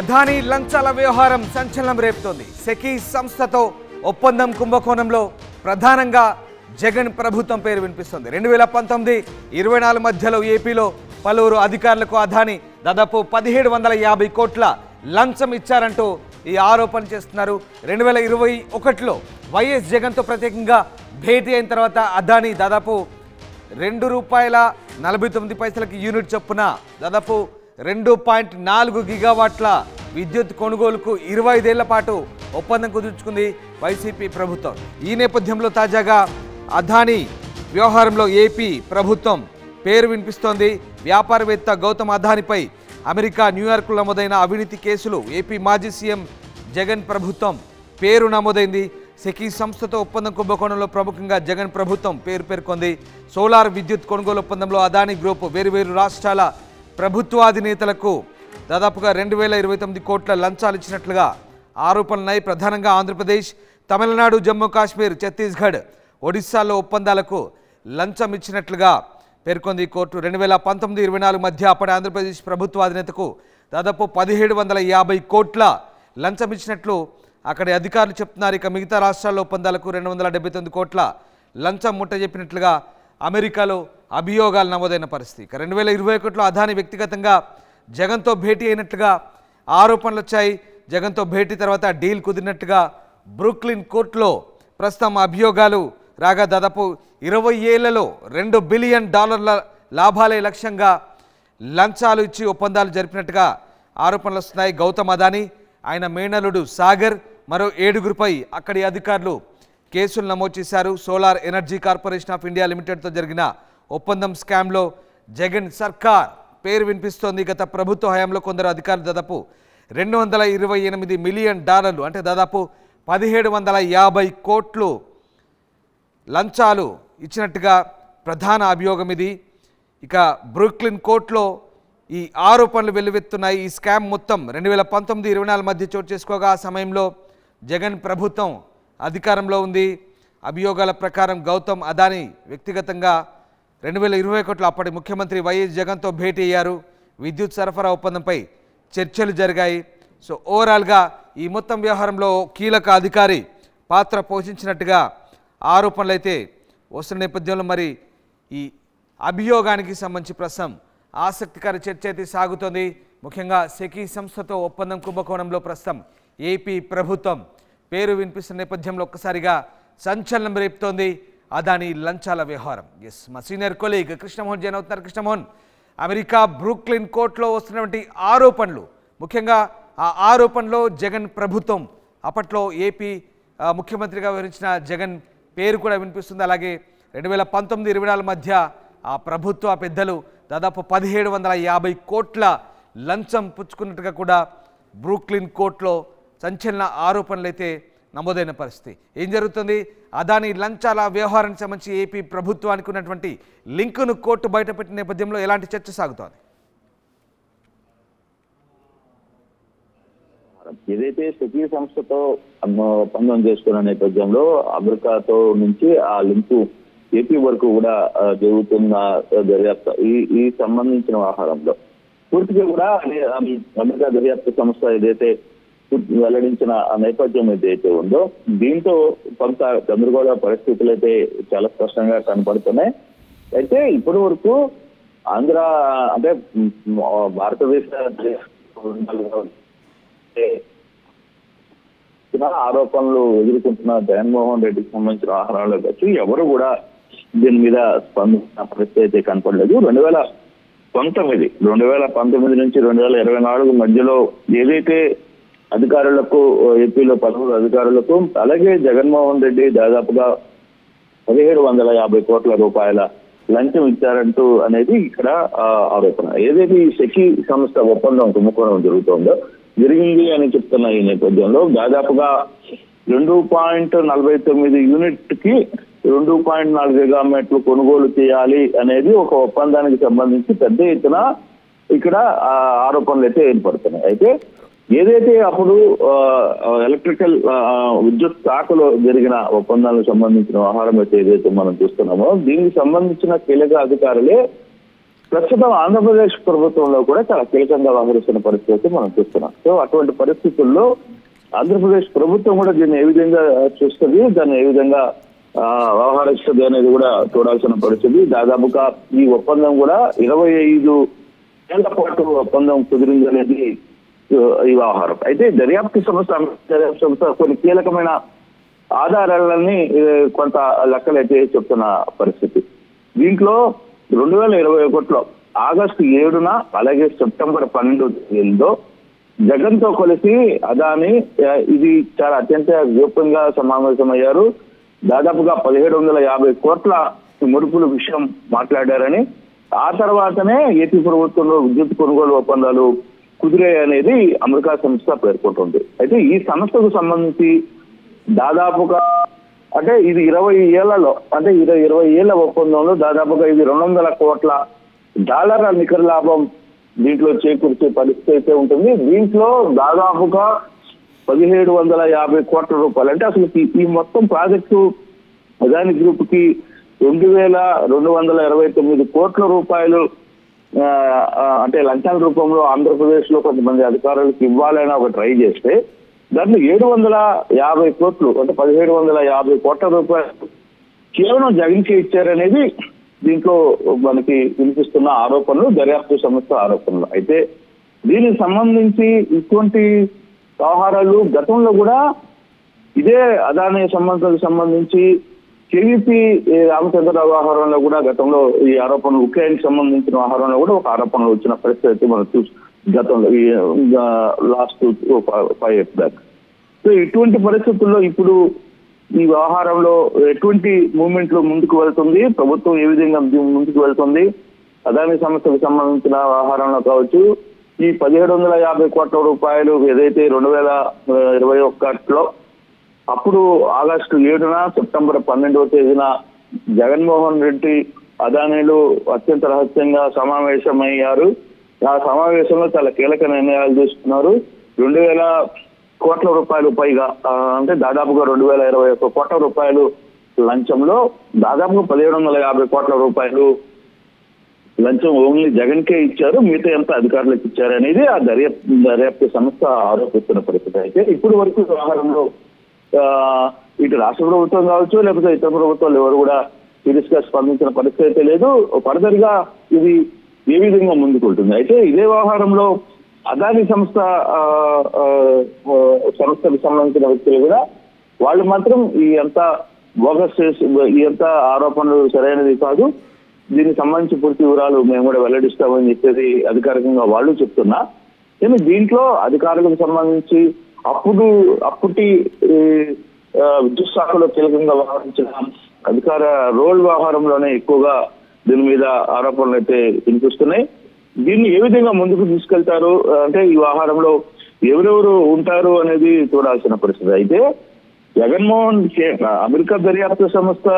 అదానీ లంచాల వ్యవహారం సంచలనం రేపుతోంది. సెకీ సంస్థతో ఒప్పందం కుంభకోణంలో ప్రధానంగా జగన్ ప్రభుత్వం పేరు వినిపిస్తుంది. 2019-24 మధ్యలో ఏపీలో పలువురు అధికారులకు అదానీ దాదాపు 1750 కోట్ల లంచం ఇచ్చారంటూ ఈ ఆరోపణ చేస్తున్నారు. 2021లో వైఎస్ జగన్తో ప్రత్యేకంగా భేటీ అయిన తర్వాత అదానీ దాదాపు ₹2.49 యూనిట్ చొప్పున దాదాపు 2.4 గిగావాట్ల విద్యుత్ కొనుగోలుకు 25 ఏళ్ల పాటు ఒప్పందం కుదుర్చుకుంది వైసీపీ ప్రభుత్వం. ఈ నేపథ్యంలో తాజాగా అదానీ వ్యవహారంలో ఏపీ ప్రభుత్వం పేరు వినిపిస్తోంది. వ్యాపారవేత్త గౌతమ్ అదానీపై అమెరికా న్యూయార్క్లో నమోదైన అవినీతి కేసులు ఏపీ మాజీ సీఎం జగన్ ప్రభుత్వం పేరు నమోదైంది. సెకీ సంస్థతో ఒప్పందం కుంభకోణంలో ప్రముఖంగా జగన్ ప్రభుత్వం పేర్కొంది. సోలార్ విద్యుత్ కొనుగోలు ఒప్పందంలో అదానీ గ్రూప్ వేరువేరు రాష్ట్రాల ప్రభుత్వాధినేతలకు దాదాపుగా 2029 కోట్ల లంచాలు ఇచ్చినట్లుగా ఆరోపణలున్నాయి. ప్రధానంగా ఆంధ్రప్రదేశ్, తమిళనాడు, జమ్మూ కాశ్మీర్, ఛత్తీస్గఢ్, ఒడిశాల్లో ఒప్పందాలకు లంచం ఇచ్చినట్లుగా పేర్కొంది కోర్టు. 2019-24 మధ్య అప్పటి ఆంధ్రప్రదేశ్ ప్రభుత్వాధినేతకు దాదాపు 1750 కోట్ల లంచం ఇచ్చినట్లు అక్కడి అధికారులు చెప్తున్నారు. ఇక మిగతా రాష్ట్రాల్లో ఒప్పందాలకు 279 కోట్ల లంచం ముట్టజెప్పినట్లుగా అమెరికాలో అభియోగాలు నమోదైన పరిస్థితి. ఇక 2021లో అదానీ వ్యక్తిగతంగా జగన్తో భేటీ అయినట్లుగా ఆరోపణలు వచ్చాయి. జగన్తో భేటీ తర్వాత డీల్ కుదిరినట్టుగా బ్రూక్లిన్ కోర్టులో ప్రస్తుతం అభియోగాలు రాగా దాదాపు 20 ఏళ్లలో $2 బిలియన్ లాభాలే లక్ష్యంగా లంచాలు ఇచ్చి ఒప్పందాలు జరిపినట్టుగా ఆరోపణలు వస్తున్నాయి. గౌతమ్ అదానీ, ఆయన మేనలుడు సాగర్, మరో 7గురిపై అక్కడి అధికారులు కేసులు నమోదు చేశారు. Solar energy corporation of India లిమిటెడ్తో జరిగిన ఒప్పందం స్కామ్లో జగన్ సర్కార్ పేరు వినిపిస్తోంది. గత ప్రభుత్వ హయాంలో కొందరు అధికారులు దాదాపు $228 మిలియన్ అంటే దాదాపు 1750 కోట్లు లంచాలు ఇచ్చినట్టుగా ప్రధాన అభియోగం ఇది. ఇక బ్రూక్లిన్ కోర్టులో ఈ ఆరోపణలు వెల్లువెత్తున్నాయి. ఈ స్కామ్ మొత్తం 2019-24 మధ్య చోటు చేసుకోగా ఆ సమయంలో జగన్ ప్రభుత్వం అధికారంలో ఉంది. అభియోగాల ప్రకారం గౌతమ్ అదానీ వ్యక్తిగతంగా 2021లో అప్పటి ముఖ్యమంత్రి వైఎస్ జగన్తో భేటీ అయ్యారు. విద్యుత్ సరఫరా ఒప్పందంపై చర్చలు జరిగాయి. సో ఓవరాల్గా ఈ మొత్తం వ్యవహారంలో కీలక అధికారి పాత్ర పోషించినట్టుగా ఆరోపణలు అయితే వస్తున్న నేపథ్యంలో మరి ఈ అభియోగానికి సంబంధించి ప్రస్తుతం ఆసక్తికర చర్చ అయితే సాగుతోంది. ముఖ్యంగా సెకీ సంస్థతో ఒప్పందం కుంభకోణంలో ప్రస్తుతం ఏపీ ప్రభుత్వం పేరు వినిపిస్తున్న నేపథ్యంలో ఒక్కసారిగా సంచలనం రేపుతోంది అదానీ లంచాల వ్యవహారం. ఎస్, మా సీనియర్ కొలీగ్ కృష్ణమోహన్ జైన్ అవుతున్నారు. కృష్ణమోహన్, అమెరికా బ్రూక్లిన్ కోర్టులో వస్తున్నటువంటి ఆరోపణలు, ముఖ్యంగా ఆ ఆరోపణలో జగన్ ప్రభుత్వం అప్పట్లో ఏపీ ముఖ్యమంత్రిగా వ్యవహరించిన జగన్ పేరు కూడా వినిపిస్తుంది. అలాగే 2019-24 మధ్య ఆ ప్రభుత్వ పెద్దలు దాదాపు 1750 కోట్ల లంచం పుచ్చుకున్నట్టుగా కూడా బ్రూక్లిన్ కోర్టులో సంచలన ఆరోపణలు అయితే నమోదైన పరిస్థితి. ఏం జరుగుతుంది? అదానీ లంచాల వ్యవహారానికి సంబంధించి ఏపీ ప్రభుత్వానికి ఉన్నటువంటి లింకును కోర్టు బయటపెట్టిన నేపథ్యంలో ఎలాంటి చర్చ సాగుతోంది? ఏదైతే సెకీ సంస్థతో ఒప్పందం చేసుకున్న నేపథ్యంలో అమెరికాతో నుంచి ఆ లింకు ఏపీ వరకు కూడా జరుగుతున్న దర్యాప్తు ఈ సంబంధించిన వ్యవహారంలో పూర్తిగా కూడా అమెరికా దర్యాప్తు సంస్థ ఏదైతే వెల్లడించిన నేపథ్యం ఏదైతే ఉందో దీంతో కొంత గందరగోళ పరిస్థితులు అయితే చాలా స్పష్టంగా కనపడుతున్నాయి. అయితే ఇప్పటి వరకు ఆంధ్ర అంటే భారతదేశ ఆరోపణలు ఎదుర్కొంటున్న జగన్మోహన్ రెడ్డికి సంబంధించిన వ్యవహారాలు వచ్చి ఎవరు కూడా దీని మీద స్పందించిన పరిస్థితి అయితే కనపడలేదు. 2019 నుంచి 2024 మధ్యలో ఏదైతే అధికారులకు ఏపీలో పలువురు అధికారులకు అలాగే జగన్మోహన్ రెడ్డి దాదాపుగా 1750 కోట్ల రూపాయల లంచం ఇచ్చారంటూ అనేది ఇక్కడ ఆరోపణ. ఏదైతే ఈ సెకీ సంస్థ ఒప్పందం కుంభకోణం జరిగింది అని చెప్తున్న ఈ నేపథ్యంలో దాదాపుగా 2.49 యూనిట్ కి 2.4 గిగామెట్లు కొనుగోలు చేయాలి అనేది ఒక ఒప్పందానికి సంబంధించి పెద్ద ఎత్తున ఇక్కడ ఆరోపణలు అయితే ఏర్పడుతున్నాయి. అయితే ఏదైతే అప్పుడు ఎలక్ట్రికల్ విద్యుత్ శాఖలో జరిగిన ఒప్పందాలకు సంబంధించిన వ్యవహారం అయితే ఏదైతే మనం చూస్తున్నామో దీనికి సంబంధించిన కీలక అధికారులే ప్రస్తుతం ఆంధ్రప్రదేశ్ ప్రభుత్వంలో కూడా చాలా కీలకంగా వ్యవహరిస్తున్న పరిస్థితి మనం చూస్తున్నాం. సో అటువంటి పరిస్థితుల్లో ఆంధ్రప్రదేశ్ ప్రభుత్వం కూడా దీన్ని ఏ విధంగా చూస్తుంది, దాన్ని ఏ విధంగా వ్యవహరిస్తుంది అనేది కూడా చూడాల్సిన పరిస్థితి. దాదాపుగా ఈ ఒప్పందం కూడా 25 ఏళ్ల పాటు ఒప్పందం కుదిరింది అనేది ఈ వ్యవహారం. అయితే దర్యాప్తు సంస్థ కొన్ని కీలకమైన ఆధారాలన్నీ కొంత లెక్కలైతే చెప్తున్న పరిస్థితి. దీంట్లో 2021లో ఆగస్టు 7న అలాగే సెప్టెంబర్ 12 జగన్ తో కలిసి అదాని ఇది చాలా అత్యంత గోప్యంగా సమావేశమయ్యారు. దాదాపుగా 1750 కోట్ల ముడుపుల విషయం మాట్లాడారని, ఆ తర్వాతనే ఏపీ ప్రభుత్వంలో విద్యుత్ కొనుగోలు ఒప్పందాలు కుదిరాయనేది అమెరికా సంస్థ పేర్కొంటుంది. అయితే ఈ సంస్థకు సంబంధించి దాదాపుగా అంటే ఇది 20 ఏళ్లలో అంటే 20 ఏళ్ల ఒప్పందంలో దాదాపుగా ఇది $200 కోట్ల నికర లాభం దీంట్లో చేకూర్చే పరిస్థితి అయితే ఉంటుంది. దీంట్లో దాదాపుగా 1750 కోట్ల రూపాయలు అంటే అసలు ఈ మొత్తం ప్రాజెక్టు అదాని గ్రూప్ కి 2229 కోట్ల రూపాయలు అంటే లంచాల రూపంలో ఆంధ్రప్రదేశ్ లో కొంతమంది అధికారులకు ఇవ్వాలని ఒక ట్రై చేస్తే దాన్ని 750 కోట్లు అంటే 1750 కోట్ల రూపాయలు కేవలం జగన్కే ఇచ్చారనేది దీంట్లో మనకి వినిపిస్తున్న ఆరోపణలు, దర్యాప్తు సంస్థ ఆరోపణలు. అయితే దీనికి సంబంధించి ఇటువంటి వ్యవహారాలు గతంలో కూడా ఇదే అదాని సంబంధించి కేవీపీ రామచంద్రరావు వ్యవహారంలో కూడా గతంలో ఈ ఆరోపణలు ఉక్రెయిన్ సంబంధించిన వ్యవహారంలో కూడా ఒక ఆరోపణలు వచ్చిన పరిస్థితి మనం గతంలో లాస్ట్ 5 years బ్యాక్. సో ఇటువంటి పరిస్థితుల్లో ఇప్పుడు ఈ వ్యవహారంలో ఎటువంటి మూవ్మెంట్లు ముందుకు వెళ్తుంది, ప్రభుత్వం ఏ విధంగా ముందుకు వెళ్తుంది, అదాని సంస్థకు సంబంధించిన వ్యవహారంలో కావచ్చు, ఈ 1750 కోట్ల రూపాయలు ఏదైతే 2021లో అప్పుడు ఆగస్టు 7న సెప్టెంబర్ 12న జగన్మోహన్ రెడ్డి అదానీలు అత్యంత రహస్యంగా సమావేశమయ్యారు. ఆ సమావేశంలో చాలా కీలక నిర్ణయాలు తీసుకున్నారు. 2000 కోట్ల రూపాయలు పైగా అంటే దాదాపుగా 2021 కోట్ల రూపాయలు లంచంలో దాదాపుగా 1750 కోట్ల రూపాయలు లంచం ఓన్లీ జగన్కే ఇచ్చారు, మిగతా ఎంత అధికారులకు ఇచ్చారు అనేది ఆ దర్యాప్తు సంస్థ ఆరోపిస్తున్న పరిస్థితి. అయితే ఇప్పుడు వరకు వ్యవహారంలో ఇటు రాష్ట్ర ప్రభుత్వం కావచ్చు లేకపోతే ఇతర ప్రభుత్వాలు ఎవరు కూడా సీరియస్ గా స్పందించిన పరిస్థితి అయితే లేదు. ఫర్దర్ గా ఇది ఏ విధంగా ముందుకుంటుంది. అయితే ఇదే వ్యవహారంలో అదాని సంస్థకు సంబంధించిన వ్యక్తులు కూడా వాళ్ళు మాత్రం ఈ అంత బోగస్ ఈ అంత ఆరోపణలు సరైనది కాదు, దీనికి సంబంధించి పూర్తి వివరాలు మేము కూడా వెల్లడిస్తామని చెప్పేది అధికారికంగా వాళ్ళు చెప్తున్నా. కానీ దీంట్లో అధికారులకు సంబంధించి అప్పటి విద్యుత్ శాఖలో కీలకంగా వ్యవహరించిన అధికార రోల్ వ్యవహారంలోనే ఎక్కువగా దీని మీద ఆరోపణలు అయితే వినిపిస్తున్నాయి. దీన్ని ఏ విధంగా ముందుకు తీసుకెళ్తారు అంటే ఈ వ్యవహారంలో ఎవరెవరు ఉంటారు అనేది చూడాల్సిన పరిస్థితి. అయితే జగన్మోహన్ అమెరికా దర్యాప్తు సంస్థ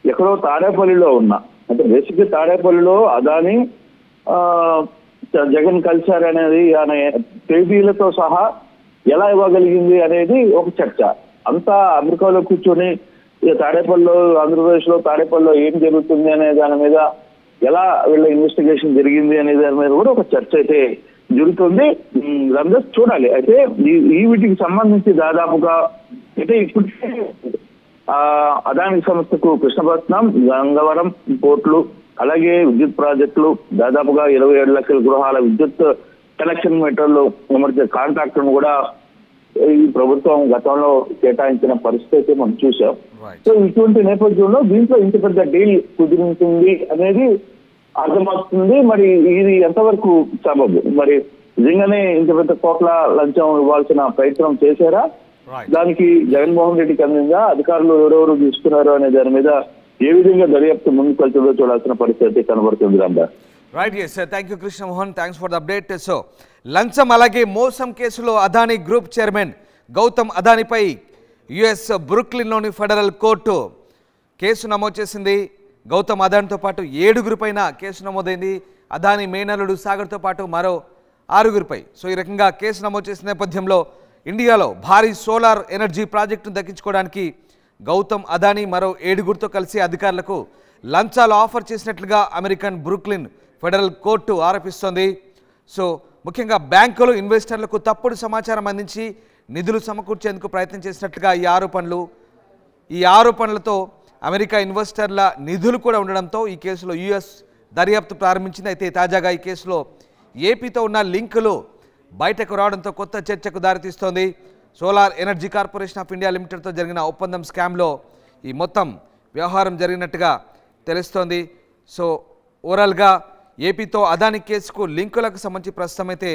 ఎక్కడో తాడేపల్లిలో ఉన్నా అంటే బేసిక్ తాడేపల్లిలో అదాని జగన్ కలిశారనేది అనే తేదీలతో సహా ఎలా ఇవ్వగలిగింది అనేది ఒక చర్చ. అంతా అమెరికాలో కూర్చొని తాడేపల్లిలో ఆంధ్రప్రదేశ్ లో తాడేపల్లిలో ఏం జరుగుతుంది అనే దాని మీద ఎలా వీళ్ళ ఇన్వెస్టిగేషన్ జరిగింది అనే దాని మీద కూడా ఒక చర్చ అయితే జరుగుతుంది. రంగస్ చూడాలి. అయితే ఈ వీటికి సంబంధించి దాదాపుగా అయితే ఇప్పుడు అదాని సంస్థకు కృష్ణపట్నం, గంగవరం పోర్టులు అలాగే విద్యుత్ ప్రాజెక్టులు దాదాపుగా 27 లక్షల గృహాల విద్యుత్ కనెక్షన్ మీటర్లు అమర్చే కాంట్రాక్టును కూడా ఈ ప్రభుత్వం గతంలో కేటాయించిన పరిస్థితి మనం చూసాం. సో ఇటువంటి నేపథ్యంలో దీంట్లో ఇంత పెద్ద డీల్ కుదిరించింది అనేది అర్థమవుతుంది. మరి ఇది ఎంతవరకు సబబు, మరి నిజంగానే ఇంత పెద్ద కోట్ల లంచం ఇవ్వాల్సిన ప్రయత్నం చేశారా, దానికి జగన్మోహన్ రెడ్డికి అందిందా, అధికారులు ఎవరెవరు తీసుకున్నారు అనే దాని మీద ఏ విధంగా దర్యాప్తు ముందుకు వెళ్తుందో చూడాల్సిన పరిస్థితి కనబడుతుంది. రాందా right, yes, thank you Krishnamohan, thanks for the update. So లంచం అలాగే మోసం కేసులో అదానీ గ్రూప్ చైర్మన్ గౌతమ్ అదానీపై యుఎస్ బ్రూక్లిన్లోని ఫెడరల్ కోర్టు కేసు నమోదు చేసింది. గౌతమ్ అదానీతో పాటు 7 పైన కేసు నమోదైంది. అదానీ మేనల్లుడు సాగర్తో పాటు మరో 6 సో ఈ రకంగా కేసు నమోదు చేసిన నేపథ్యంలో ఇండియాలో భారీ సోలార్ ఎనర్జీ ప్రాజెక్టును దక్కించుకోవడానికి గౌతమ్ అదానీ మరో 7 కలిసి అధికారులకు లంచాలు ఆఫర్ చేసినట్లుగా అమెరికన్ బ్రూక్లిన్ ఫెడరల్ కోర్టు ఆరోపిస్తోంది. సో ముఖ్యంగా బ్యాంకులు ఇన్వెస్టర్లకు తప్పుడు సమాచారం అందించి నిధులు సమకూర్చేందుకు ప్రయత్నం చేసినట్లుగా ఈ ఆరోపణలతో అమెరికా ఇన్వెస్టర్ల నిధులు కూడా ఉండడంతో ఈ కేసులో యుఎస్ దర్యాప్తు ప్రారంభించింది. అయితే తాజాగా ఈ కేసులో ఏపీతో ఉన్న లింకులు బయటకు రావడంతో కొత్త చర్చకు దారితీస్తోంది. Solar energy corporation of India లిమిటెడ్తో జరిగిన ఒప్పందం స్కామ్లో ఈ మొత్తం వ్యవహారం జరిగినట్టుగా తెలుస్తోంది. సో ఓవరాల్గా ఏపీతో అదాని కేసుకు లింకులకు సంబంధించి ప్రస్తుతం అయితే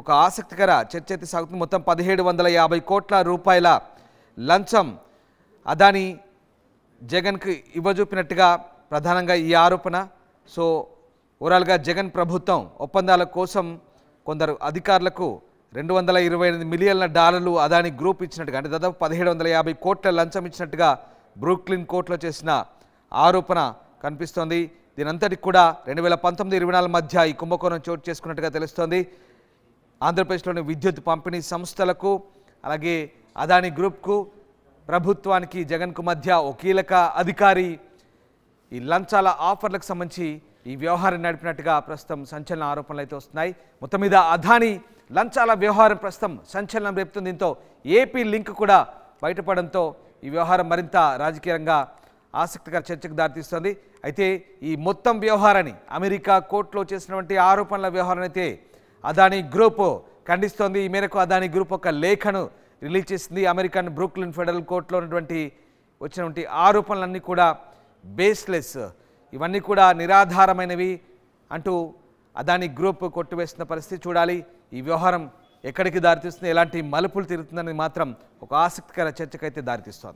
ఒక ఆసక్తికర చర్చ అయితే సాగుతుంది. మొత్తం 1750 కోట్ల రూపాయల లంచం అదాని జగన్కి ఇవ్వజూపినట్టుగా ప్రధానంగా ఈ ఆరోపణ. సో ఓవరాల్గా జగన్ ప్రభుత్వం ఒప్పందాల కోసం కొందరు అధికారులకు $228 మిలియన్ల అదాని గ్రూప్ ఇచ్చినట్టుగా, అంటే దాదాపు 1750 కోట్ల లంచం ఇచ్చినట్టుగా బ్రూక్లిన్ కోర్టులో చేసిన ఆరోపణ కనిపిస్తోంది. దీనంతటికి కూడా 2019-24 మధ్య ఈ కుంభకోణం చోటు చేసుకున్నట్టుగా తెలుస్తోంది. ఆంధ్రప్రదేశ్లోని విద్యుత్ పంపిణీ సంస్థలకు అలాగే అదాని గ్రూప్కు ప్రభుత్వానికి జగన్కు మధ్య ఓ కీలక అధికారి ఈ లంచాల ఆఫర్లకు సంబంధించి ఈ వ్యవహారం నడిపినట్టుగా ప్రస్తుతం సంచలన ఆరోపణలు అయితే వస్తున్నాయి. మొత్తం మీద అదాని లంచాల వ్యవహారం ప్రస్తుతం సంచలనం రేపుతుంది. దీంతో ఏపీ లింక్ కూడా బయటపడంతో ఈ వ్యవహారం మరింత రాజకీయంగా ఆసక్తికర చర్చకు దారితీస్తుంది. అయితే ఈ మొత్తం వ్యవహారాన్ని అమెరికా కోర్టులో చేసినటువంటి ఆరోపణల వ్యవహారం అయితే అదాని గ్రూప్ ఖండిస్తోంది. ఈ మేరకు అదాని గ్రూప్ ఒక లేఖను రిలీజ్ చేసింది. అమెరికన్ బ్రూక్లిన్ ఫెడరల్ కోర్టులో వచ్చినటువంటి ఆరోపణలన్నీ కూడా బేస్లెస్, ఇవన్నీ కూడా నిరాధారమైనవి అంటూ అదాని గ్రూప్ కొట్టివేస్తున్న పరిస్థితి. చూడాలి ఈ వ్యవహారం ఎక్కడికి దారితీస్తుంది, ఎలాంటి మలుపులు తిరుగుతుందని మాత్రం ఒక ఆసక్తికర చర్చకైతే దారితీస్తోంది.